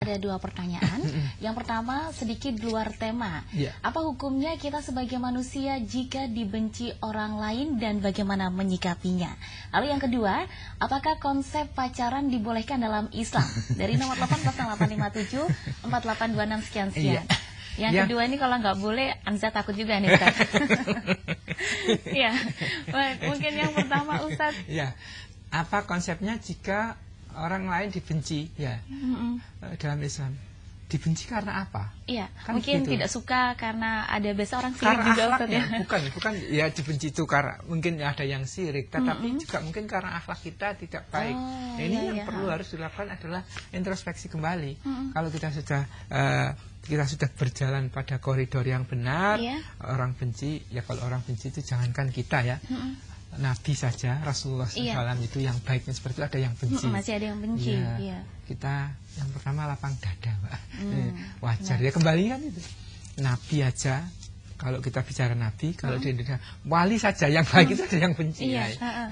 Ada dua pertanyaan. Yang pertama sedikit luar tema. Apa hukumnya kita sebagai manusia jika dibenci orang lain dan bagaimana menyikapinya? Lalu yang kedua, apakah konsep pacaran dibolehkan dalam Islam? Dari nomor 80857 4826 sekian-sekian. Yang kedua ini kalau nggak boleh, Anza takut juga nih Ustaz. Ya, mungkin yang pertama Ustaz. Ya, apa konsepnya jika orang lain dibenci dalam Islam? Dibenci karena apa? Iya, kan mungkin gitu. Tidak suka karena ada biasa orang sirik juga Ustaz ya. Bukan ya dibenci itu karena mungkin ada yang sirik, tetapi juga mungkin karena akhlak kita tidak baik. Ini yang perlu harus dilakukan adalah introspeksi kembali. Kalau kita sudah berjalan pada koridor yang benar, orang benci, ya kalau orang benci itu jangankan kita ya. Nabi saja, Rasulullah SAW itu yang baiknya seperti itu, ada yang benci. Masih ada yang benci. Kita yang pertama lapang dada, Mbak. Wajar ya, kembali kan itu. Nabi aja, kalau kita bicara Nabi, kalau di Indonesia wali saja yang baik itu ada yang benci.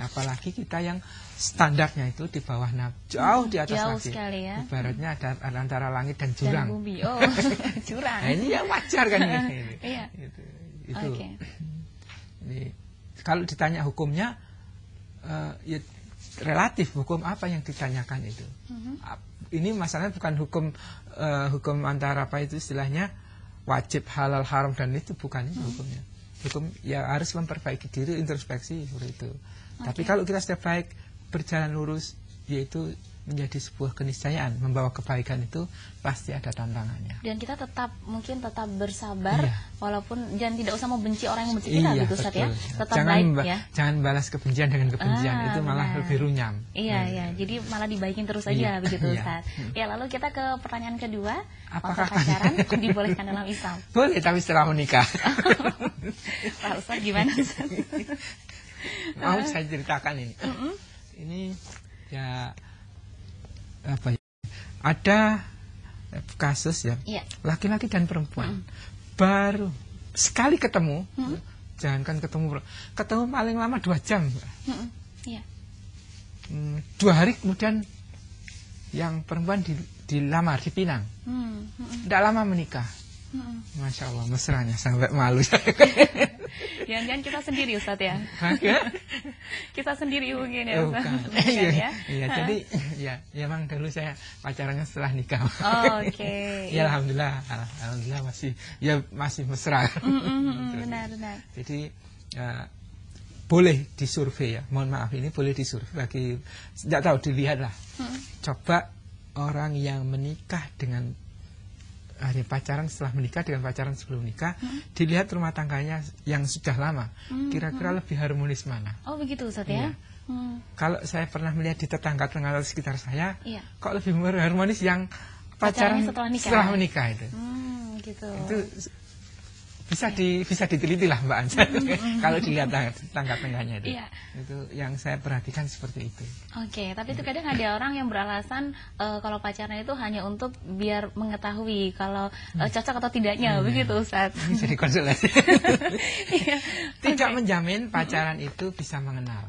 Apalagi kita yang standarnya itu di bawah Nabi, jauh di atas Nabi. Sekali ya. Ibaratnya ada antara langit dan jurang. Dan bumi. Oh, jurang. Nah, ini yang wajar kan ini. Itu. Ini. Kalau ditanya hukumnya, ya relatif hukum apa yang ditanyakan itu. Ini masalahnya bukan hukum antara apa itu istilahnya wajib, halal, haram dan itu bukan itu hukumnya. Hukum ya harus memperbaiki diri, introspeksi seperti itu. Tapi kalau kita sudah baik, berjalan lurus, yaitu menjadi sebuah keniscayaan, membawa kebaikan itu pasti ada tantangannya. Dan kita mungkin tetap bersabar, walaupun dan tidak usah membenci orang yang membenci kita, gitu Ustaz ya. Tetap baik ya. Jangan balas kebencian dengan kebencian, itu malah lebih runyam. Iya. Jadi malah dibaikin terus saja begitu Ustaz. Ya, lalu kita ke pertanyaan kedua, apakah pacaran dibolehkan dalam Islam? Boleh, tapi setelah menikah. Pak Ustaz gimana Ustaz? Mau saya ceritakan ini. Ini ya apa ya? Ada kasus ya, laki-laki dan perempuan baru sekali ketemu, jangankan ketemu paling lama 2 jam, 2 hari kemudian yang perempuan dilamar, dipinang, tidak lama menikah. Masya Allah, mesranya sampai malu. Jangan-jangan kita sendiri Ustaz ya. Kita sendiri mungkin ya Ustaz. Jadi ya memang dulu saya pacarannya setelah nikah. Oke. Ya alhamdulillah masih mesra. Benar. Jadi boleh disurvei ya. Mohon maaf, ini boleh disurvei bagi tidak tahu, dilihat lah. Coba orang yang menikah dengan ada pacaran setelah menikah dengan pacaran sebelum nikah, dilihat rumah tangganya yang sudah lama, kira-kira lebih harmonis mana? Oh begitu Ustaz ya? Kalau saya pernah melihat di tetangga-tetangga sekitar saya, kok lebih harmonis yang pacaran setelah menikah itu. Gitu. Itu bisa diteliti lah Mbak Ansa. Kalau dilihat tangga-tangganya itu. Itu yang saya perhatikan seperti itu. Oke, tapi itu kadang ada orang yang beralasan kalau pacaran itu hanya untuk biar mengetahui kalau cocok atau tidaknya, begitu Ustaz. Ini jadi konsultasi. Tidak menjamin pacaran itu bisa mengenal.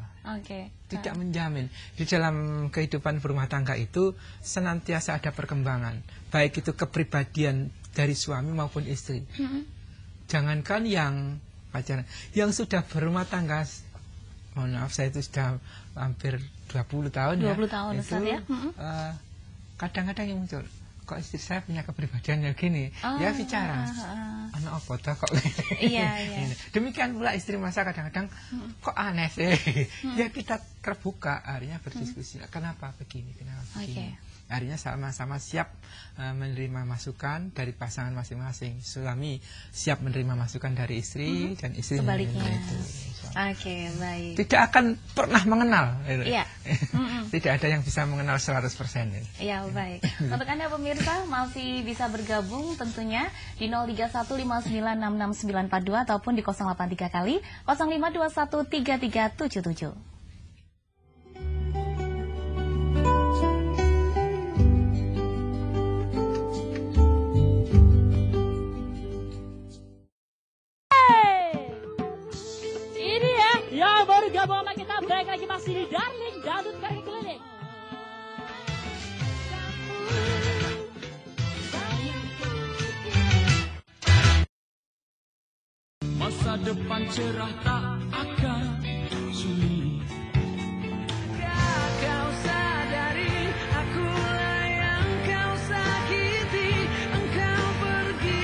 Tidak menjamin. Di dalam kehidupan berumah tangga itu senantiasa ada perkembangan, baik itu kepribadian dari suami maupun istri. Jangankan yang pacaran, yang sudah berumah tangga, mohon maaf saya itu sudah hampir 20 tahun 20 tahun itu, Ustaz ya. Kadang-kadang yang muncul, kok istri saya punya kepribadian yang gini, ya bicara, anak apa dah kok. Demikian pula istri masa kadang-kadang kok aneh sih. Ya kita terbuka, akhirnya berdiskusi, kenapa begini, kenapa begini. Akhirnya sama-sama siap menerima masukan dari pasangan masing-masing. Suami siap menerima masukan dari istri, dan istri sebaliknya. Itu. Baik. Tidak akan pernah mengenal. Tidak ada yang bisa mengenal 100%. Iya, baik. Untuk Anda pemirsa masih bisa bergabung tentunya di 0315966942 ataupun di 083 kali 05213377. Yang baru gabung sama kita, baik lagi masih di Darling Dangdut Klinik. depan cerah tak akan sulit. Kau sadari akulah yang kau sakiti, engkau pergi.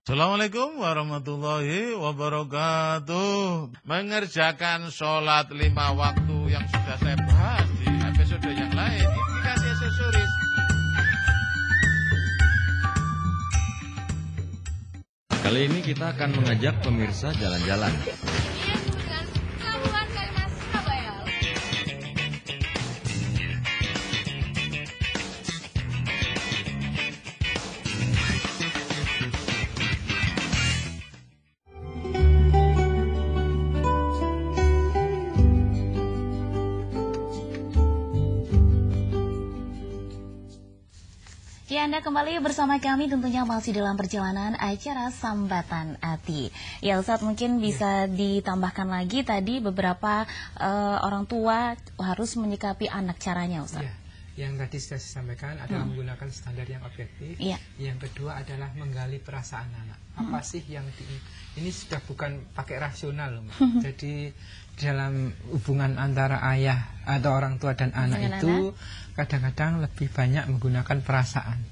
Assalamualaikum warahmatullahi wabarakatuh. Mengerjakan sholat 5 waktu yang sudah saya bahas di episode yang lain, indikasi aksesoris. Kali ini kita akan mengajak pemirsa jalan-jalan. Ya, Anda kembali bersama kami tentunya masih dalam perjalanan acara Sambatan Ati. Ya Ustadz, mungkin bisa ditambahkan lagi tadi beberapa orang tua harus menyikapi anak caranya Ustadz. Ya, yang tadi sudah saya sampaikan adalah menggunakan standar yang objektif. Ya. Yang kedua adalah menggali perasaan anak. Apa sih yang ini sudah bukan pakai rasional loh, Mbak. Jadi dalam hubungan antara ayah atau orang tua dan anak itu kadang-kadang lebih banyak menggunakan perasaan.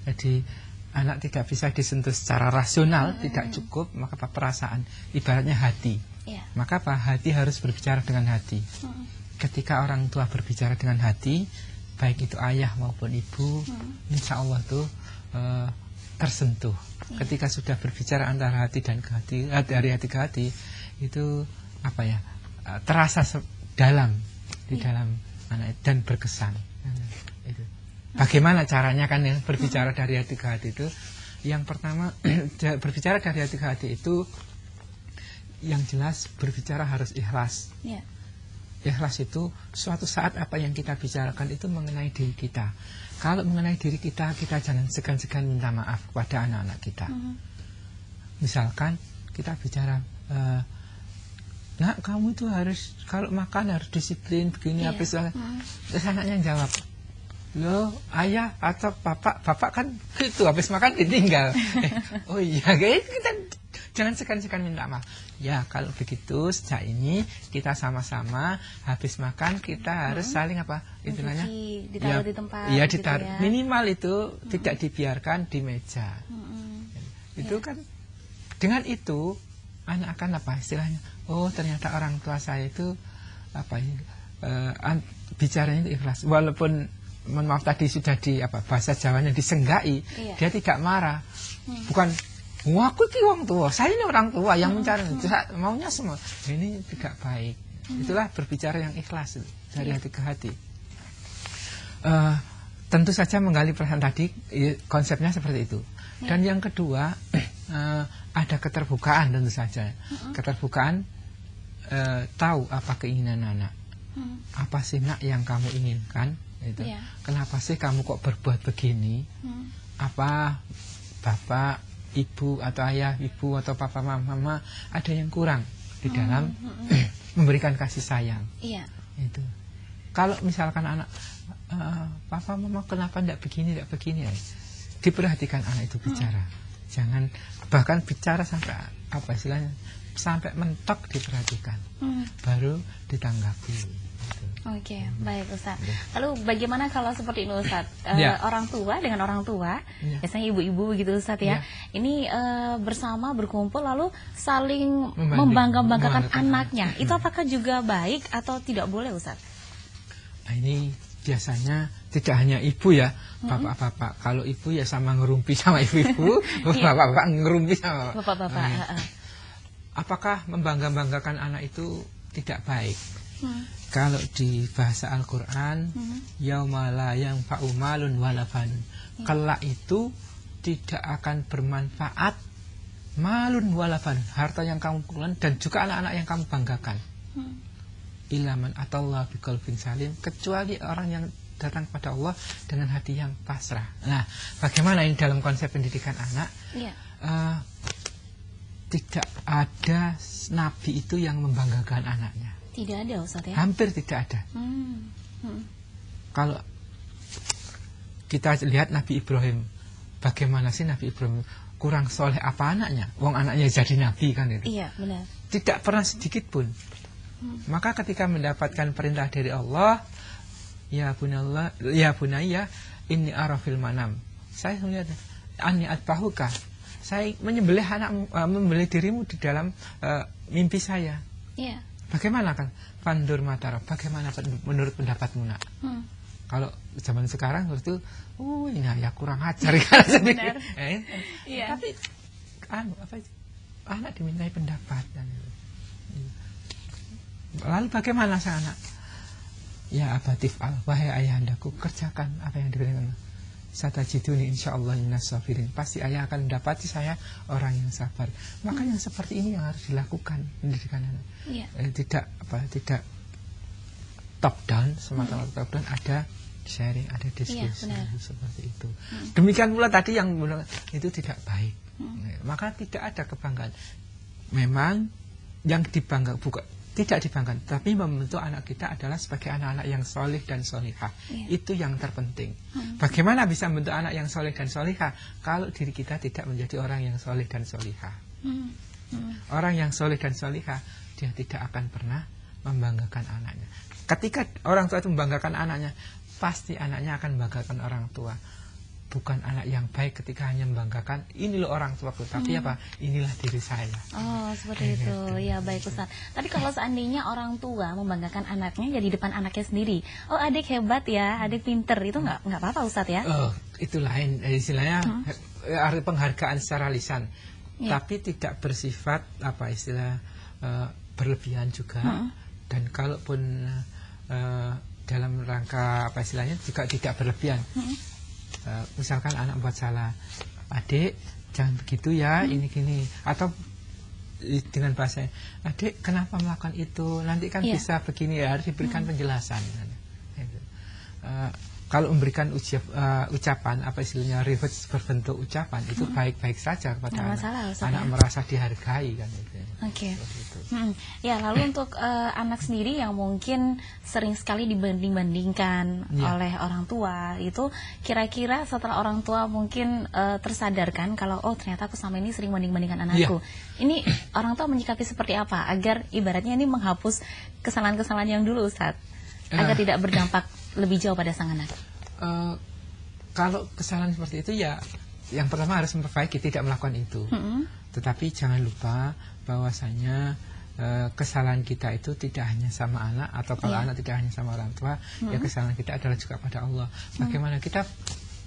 Jadi anak tidak bisa disentuh secara rasional, tidak cukup, maka perasaan, ibaratnya hati. Maka hati harus berbicara dengan hati. Ketika orang tua berbicara dengan hati, baik itu ayah maupun ibu, insya Allah tuh tersentuh. Ketika sudah berbicara antara hati dan ke hati, dari hati ke hati, itu apa ya? Terasa dalam di dalam anak dan berkesan. Itu. Bagaimana caranya kan yang berbicara dari hati ke hati itu? Yang pertama berbicara dari hati ke hati itu yang jelas berbicara harus ikhlas. Ikhlas itu suatu saat apa yang kita bicarakan itu mengenai diri kita. Kalau mengenai diri kita, kita jangan segan-segan minta maaf kepada anak-anak kita. Misalkan kita bicara nak, kamu itu harus kalau makan harus disiplin begini apa soalnya. Terus anaknya jawab, loh ayah atau bapak kan gitu habis makan ditinggal. Oh iya, kita jangan segan-segan minta maaf. Ya kalau begitu sejak ini kita sama-sama habis makan kita harus saling apa istilahnya ditaruh di tempat. Iya gitu ditaruh ya. Minimal itu tidak dibiarkan di meja. Itu kan dengan itu anak akan apa istilahnya? Oh ternyata orang tua saya itu apa ya bicaranya itu ikhlas. Walaupun mohon maaf tadi sudah di apa bahasa Jawanya disenggai, dia tidak marah. Bukan aku ki wong tua, saya ini orang tua yang mencari maunya semua. Ini tidak baik. Itulah berbicara yang ikhlas dari hati ke hati. Tentu saja menggali perasaan tadi konsepnya seperti itu. Dan yang kedua ada keterbukaan tentu saja. Keterbukaan tahu apa keinginan anak. Apa sih nak yang kamu inginkan? Itu. Kenapa sih kamu kok berbuat begini? Apa bapak, ibu atau ayah, ibu atau papa, mama ada yang kurang di dalam memberikan kasih sayang? Itu. Kalau misalkan anak papa, mama kenapa tidak begini, diperhatikan anak itu bicara. Jangan bahkan bicara sampai apa istilahnya sampai mentok diperhatikan, baru ditanggapi. Oke, baik Ustaz. Lalu bagaimana kalau seperti ini Ustaz? Orang tua dengan orang tua, biasanya ibu-ibu gitu Ustaz ya. Ini bersama berkumpul lalu saling membangga-banggakan anaknya. Itu apakah juga baik atau tidak boleh Ustaz? Nah, ini biasanya tidak hanya ibu ya, bapak-bapak. Kalau ibu ya sama ngerumpi sama ibu-ibu, bapak-bapak ngerumpi sama bapak-bapak. Apakah membangga-banggakan anak itu tidak baik? Kalau di bahasa Al-Quran, yauma la yanfa'u malun wala banun. Kelak itu tidak akan bermanfaat malun wala banun, harta yang kamu kumpulkan dan juga anak-anak yang kamu banggakan. Ilaman atallah biqalbin salim, kecuali orang yang datang kepada Allah dengan hati yang pasrah. Nah, bagaimana ini dalam konsep pendidikan anak? Tidak ada nabi itu yang membanggakan anaknya. Tidak ada Ustaz ya? Hampir tidak ada. Kalau kita lihat Nabi Ibrahim, bagaimana sih Nabi Ibrahim? kurang soleh apa anaknya? Wong anaknya jadi nabi kan itu. Iya, benar. Tidak pernah sedikit pun. Maka ketika mendapatkan perintah dari Allah, ya bunayya inni ara fil manam. Saya melihat anni atbahuka. Saya menyembelih anakmu, membelih dirimu di dalam mimpi saya. Iya. Bagaimana kan? Fandur matara. Bagaimana menurut pendapatmu nak? Kalau zaman sekarang itu, ini ya kurang ajar kan sedikit. Iya. Tapi anak dimintai pendapat. Lalu bagaimana sang anak? Ya abatif wahai ayahandaku, kerjakan apa yang diberikan. Satajiduni insyaallah minas sabirin. Pasti ayah akan mendapati saya orang yang sabar. Maka yang seperti ini yang harus dilakukan pendidikan anak. Iya. Tidak top down, semata-mata top down, ada sharing, ada diskusi, seperti itu. Demikian pula tadi yang itu tidak baik. Maka tidak ada kebanggaan. Memang yang tidak dibanggakan, tapi membentuk anak kita adalah sebagai anak-anak yang soleh dan solihah. Itu yang terpenting. Bagaimana bisa membentuk anak yang soleh dan solihah kalau diri kita tidak menjadi orang yang soleh dan solihah? Orang yang soleh dan solihah, dia tidak akan pernah membanggakan anaknya. Ketika orang tua itu membanggakan anaknya, pasti anaknya akan membanggakan orang tua. Bukan anak yang baik ketika hanya membanggakan ini loh orang tuaku, tapi apa? Inilah diri saya. Oh, seperti itu. Ya, baik Ustaz. Tapi kalau seandainya orang tua membanggakan anaknya jadi depan anaknya sendiri, oh adik hebat ya, adik pinter, itu nggak apa-apa Ustaz ya? Oh, itu lain istilahnya penghargaan secara lisan, tapi tidak bersifat apa istilah berlebihan juga. Dan kalaupun dalam rangka apa istilahnya juga tidak berlebihan. Misalkan anak buat salah, adik jangan begitu ya, ini gini, atau dengan bahasa adik kenapa melakukan itu, nanti kan bisa begini ya, harus diberikan penjelasan. Kalau memberikan ucapan apa istilahnya reverse berbentuk ucapan itu baik-baik saja kepada anak merasa dihargai kan itu. Oke. Ya, lalu untuk anak sendiri yang mungkin sering sekali dibanding-bandingkan oleh orang tua, itu kira-kira setelah orang tua mungkin tersadarkan kalau oh ternyata aku selama ini sering banding-bandingkan anakku. Ini orang tua menyikapi seperti apa agar ibaratnya ini menghapus kesalahan-kesalahan yang dulu Ustaz, agar tidak berdampak lebih jauh pada sang anak? Kalau kesalahan seperti itu ya yang pertama harus memperbaiki, tidak melakukan itu. Tetapi jangan lupa bahwasanya kesalahan kita itu tidak hanya sama anak, atau kalau anak tidak hanya sama orang tua, ya kesalahan kita adalah juga pada Allah. Bagaimana kita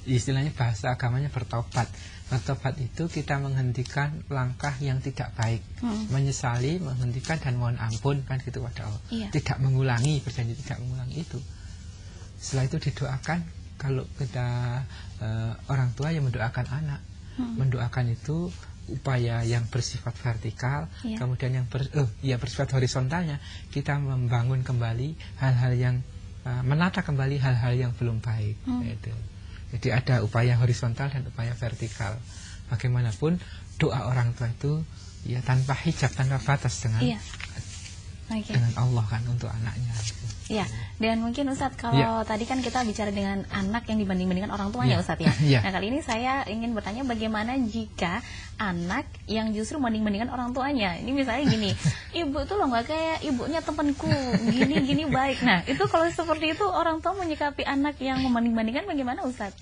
istilahnya bahasa agamanya bertobat. Bertobat itu kita menghentikan langkah yang tidak baik, menyesali, menghentikan dan mohon ampun kan gitu pada Allah. Tidak mengulangi, berjanji tidak mengulangi itu. Setelah itu didoakan. Kalau kita orang tua yang mendoakan anak, mendoakan itu upaya yang bersifat vertikal, kemudian yang bersifat horizontalnya kita membangun kembali hal-hal yang menata kembali hal-hal yang belum baik. Gitu. Jadi ada upaya horizontal dan upaya vertikal. Bagaimanapun doa orang tua itu ya tanpa hijab, tanpa batas dengan dengan Allah kan untuk anaknya. Ya, dan mungkin Ustadz kalau tadi kan kita bicara dengan anak yang dibanding-bandingkan orang tuanya Ustadz ya. Nah kali ini saya ingin bertanya bagaimana jika anak yang justru membanding-bandingkan orang tuanya. Ini misalnya gini, ibu tuh loh nggak kayak ibunya temanku, gini baik. Nah itu kalau seperti itu orang tua menyikapi anak yang membanding-bandingkan bagaimana Ustadz?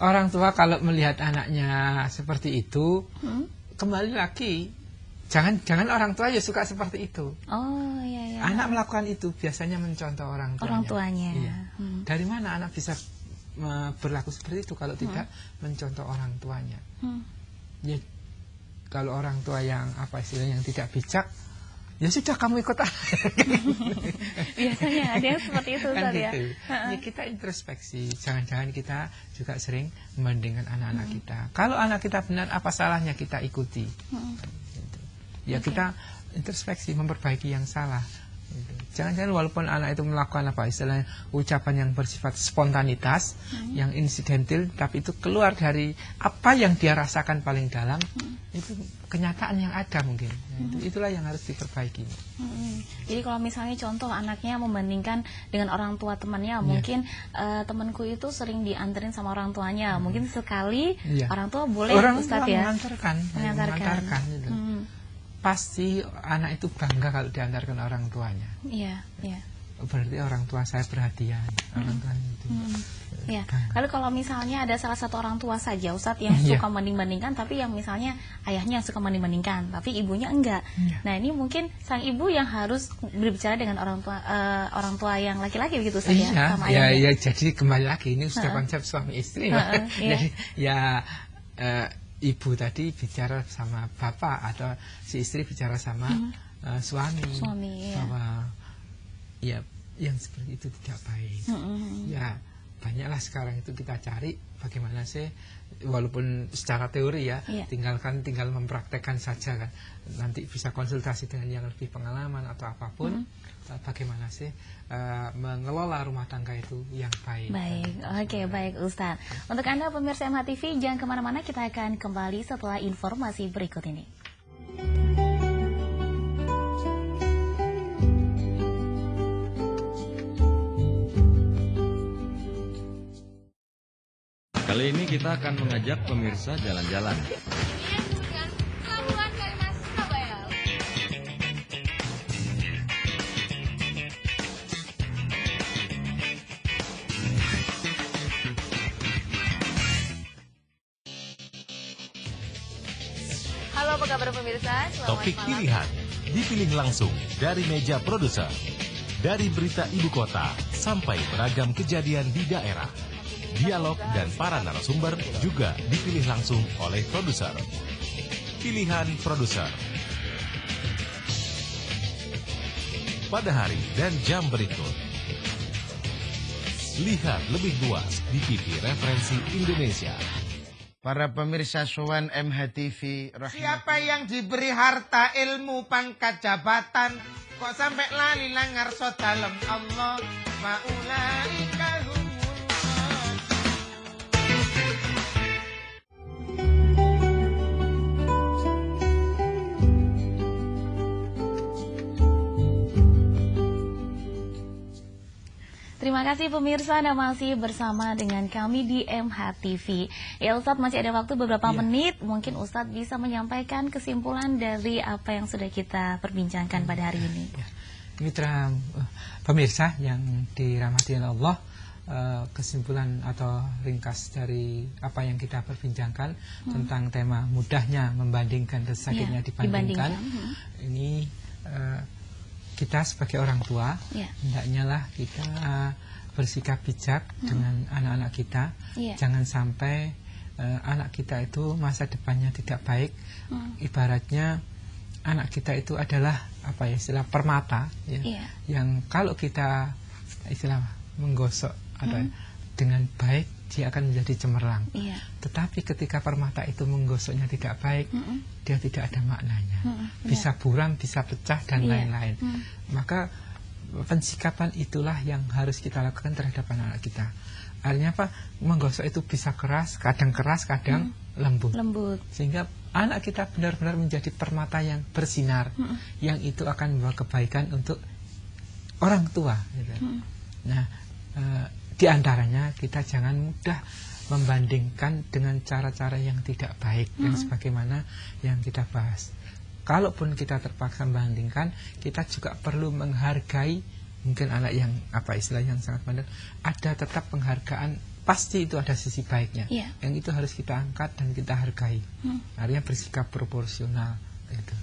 Orang tua kalau melihat anaknya seperti itu, kembali lagi jangan orang tua ya suka seperti itu. Oh iya. Anak melakukan itu biasanya mencontoh orang tuanya. Iya. Dari mana anak bisa berlaku seperti itu kalau tidak mencontoh orang tuanya? Ya, kalau orang tua yang apa istilahnya yang tidak bijak, ya sudah kamu ikut anak. Biasanya ada yang seperti itu kan ya. Ya kita introspeksi, jangan-jangan kita juga sering membandingkan anak-anak kita. Kalau anak kita benar, apa salahnya kita ikuti? Ya kita introspeksi, memperbaiki yang salah. Jangan-jangan walaupun anak itu melakukan apa istilahnya ucapan yang bersifat spontanitas, yang insidental, tapi itu keluar dari apa yang dia rasakan paling dalam, itu kenyataan yang ada mungkin. Itulah yang harus diperbaiki. Jadi kalau misalnya contoh anaknya membandingkan dengan orang tua temannya, mungkin temanku itu sering dianterin sama orang tuanya, mungkin sekali orang tua boleh Ustadz ya mengantarkan gitu. Pasti anak itu bangga kalau diantarkan orang tuanya. Iya. Berarti orang tua saya perhatian. Orang tua itu. Ya. Lalu kalau misalnya ada salah satu orang tua saja Ustadz yang suka banding-bandingkan, tapi yang misalnya ayahnya yang suka banding-bandingkan, tapi ibunya enggak. Nah ini mungkin sang ibu yang harus berbicara dengan orang tua yang laki-laki begitu saja. Ya, jadi kembali lagi ini sudah konsep suami istri. Jadi ibu tadi bicara sama bapak atau si istri bicara sama suami bahwa ya yang seperti itu tidak baik. Ya banyaklah sekarang itu kita cari bagaimana sih, walaupun secara teori ya, tinggal mempraktekkan saja kan. Nanti bisa konsultasi dengan yang lebih pengalaman atau apapun. Bagaimana sih mengelola rumah tangga itu yang baik. Baik Ustadz. Untuk Anda pemirsa MHTV, jangan kemana-mana, kita akan kembali setelah informasi berikut ini. Kali ini kita akan mengajak pemirsa jalan-jalan. Halo, apa kabar pemirsa? Topik pilihan dipilih langsung dari meja produser. Dari berita ibu kota sampai beragam kejadian di daerah. Dialog dan para narasumber juga dipilih langsung oleh produser. Pilihan produser. Pada hari dan jam berikut. Lihat lebih luas di TV Referensi Indonesia. Para pemirsa Sowan MHTV, siapa yang diberi harta, ilmu, pangkat, jabatan, kok sampai lali langar so dalem Allah, maulaika humul. Terima kasih pemirsa, Anda masih bersama dengan kami di MHTV. Ya Ustadz, masih ada waktu beberapa menit. Mungkin Ustadz bisa menyampaikan kesimpulan dari apa yang sudah kita perbincangkan pada hari ini. Mitra pemirsa yang dirahmati Allah, kesimpulan atau ringkas dari apa yang kita perbincangkan tentang tema mudahnya membandingkan dan sakitnya dibandingkan. Ini kita sebagai orang tua, hendaknya lah kita bersikap bijak dengan anak-anak kita. Jangan sampai anak kita itu masa depannya tidak baik. Ibaratnya anak kita itu adalah apa ya, istilah permata ya, yang kalau kita istilah menggosok atau dengan baik dia akan menjadi cemerlang. Tetapi ketika permata itu menggosoknya tidak baik, dia tidak ada maknanya. Bisa buram, bisa pecah dan lain-lain. Maka pensikapan itulah yang harus kita lakukan terhadap anak kita. Artinya apa? Menggosok itu bisa keras, kadang lembut. Sehingga anak kita benar-benar menjadi permata yang bersinar, yang itu akan membawa kebaikan untuk orang tua. Gitu. Nah, di antaranya kita jangan mudah membandingkan dengan cara-cara yang tidak baik, yang sebagaimana yang kita bahas. Kalaupun kita terpaksa membandingkan, kita juga perlu menghargai mungkin anak yang apa istilah yang sangat pandai. Ada tetap penghargaan, pasti itu ada sisi baiknya. Yang itu harus kita angkat dan kita hargai. Artinya bersikap proporsional itu.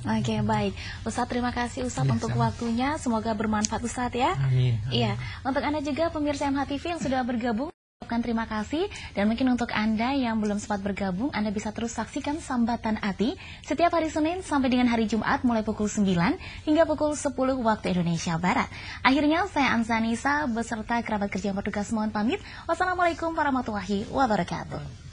Oke, baik. Ustadz, terima kasih Ustadz untuk waktunya. Semoga bermanfaat Ustadz ya. Amin. Iya. Untuk Anda juga pemirsa MHTV yang sudah bergabung, terima kasih. Dan mungkin untuk Anda yang belum sempat bergabung, Anda bisa terus saksikan Sambatan Ati setiap hari Senin sampai dengan hari Jumat mulai pukul 9 hingga pukul 10 waktu Indonesia Barat. Akhirnya saya Anzanisa beserta kerabat kerja yang bertugas mohon pamit. Wassalamualaikum warahmatullahi wabarakatuh.